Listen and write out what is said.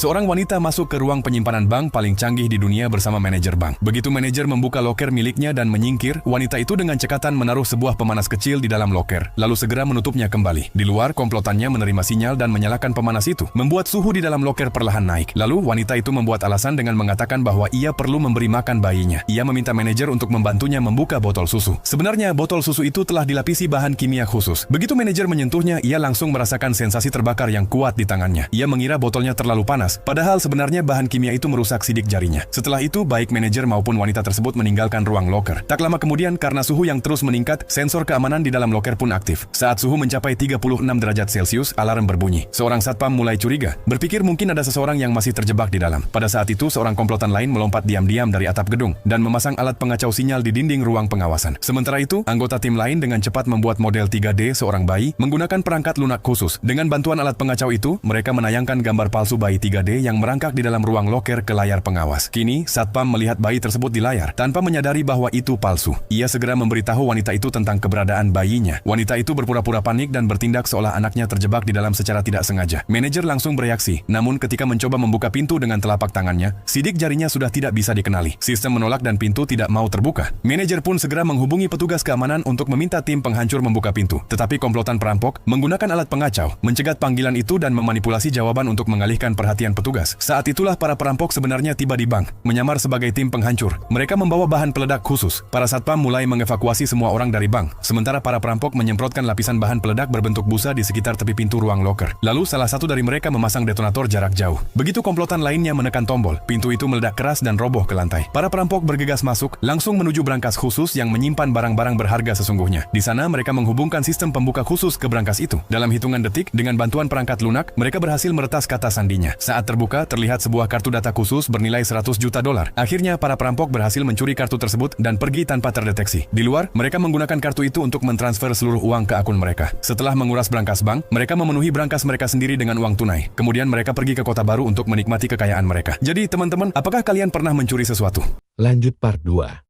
Seorang wanita masuk ke ruang penyimpanan bank paling canggih di dunia bersama manajer bank. Begitu manajer membuka loker miliknya dan menyingkir, wanita itu dengan cekatan menaruh sebuah pemanas kecil di dalam loker, lalu segera menutupnya kembali. Di luar, komplotannya menerima sinyal dan menyalakan pemanas itu, membuat suhu di dalam loker perlahan naik. Lalu, wanita itu membuat alasan dengan mengatakan bahwa ia perlu memberi makan bayinya. Ia meminta manajer untuk membantunya membuka botol susu. Sebenarnya, botol susu itu telah dilapisi bahan kimia khusus. Begitu manajer menyentuhnya, ia langsung merasakan sensasi terbakar yang kuat di tangannya. Ia mengira botolnya terlalu panas, padahal sebenarnya bahan kimia itu merusak sidik jarinya. Setelah itu, baik manajer maupun wanita tersebut meninggalkan ruang loker. Tak lama kemudian, karena suhu yang terus meningkat, sensor keamanan di dalam loker pun aktif. Saat suhu mencapai 36 derajat Celcius, alarm berbunyi. Seorang satpam mulai curiga, berpikir mungkin ada seseorang yang masih terjebak di dalam. Pada saat itu, seorang komplotan lain melompat diam-diam dari atap gedung dan memasang alat pengacau sinyal di dinding ruang pengawasan. Sementara itu, anggota tim lain dengan cepat membuat model 3D seorang bayi menggunakan perangkat lunak khusus. Dengan bantuan alat pengacau itu, mereka menayangkan gambar palsu bayi 3D yang merangkak di dalam ruang loker ke layar pengawas. Kini, satpam melihat bayi tersebut di layar tanpa menyadari bahwa itu palsu. Ia segera memberitahu wanita itu tentang keberadaan bayinya. Wanita itu berpura-pura panik dan bertindak seolah anaknya terjebak di dalam secara tidak sengaja. Manajer langsung bereaksi, namun ketika mencoba membuka pintu dengan telapak tangannya, sidik jarinya sudah tidak bisa dikenali. Sistem menolak dan pintu tidak mau terbuka. Manajer pun segera menghubungi petugas keamanan untuk meminta tim penghancur membuka pintu. Tetapi komplotan perampok menggunakan alat pengacau, mencegat panggilan itu dan memanipulasi jawaban untuk mengalihkan perhatian petugas. Saat itulah para perampok sebenarnya tiba di bank, menyamar sebagai tim penghancur. Mereka membawa bahan peledak khusus. Para satpam mulai mengevakuasi semua orang dari bank, sementara para perampok menyemprotkan lapisan bahan peledak berbentuk busa di sekitar tepi pintu ruang loker. Lalu salah satu dari mereka memasang detonator jarak jauh. Begitu komplotan lainnya menekan tombol, pintu itu meledak keras dan roboh ke lantai. Para perampok bergegas masuk, langsung menuju brankas khusus yang menyimpan barang-barang berharga sesungguhnya. Di sana mereka menghubungkan sistem pembuka khusus ke brankas itu. Dalam hitungan detik, dengan bantuan perangkat lunak, mereka berhasil meretas kata sandinya. Saat terbuka, terlihat sebuah kartu data khusus bernilai 100 juta dolar. Akhirnya, para perampok berhasil mencuri kartu tersebut dan pergi tanpa terdeteksi. Di luar, mereka menggunakan kartu itu untuk mentransfer seluruh uang ke akun mereka. Setelah menguras brankas bank, mereka memenuhi brankas mereka sendiri dengan uang tunai. Kemudian mereka pergi ke kota baru untuk menikmati kekayaan mereka. Jadi, teman-teman, apakah kalian pernah mencuri sesuatu? Lanjut part 2.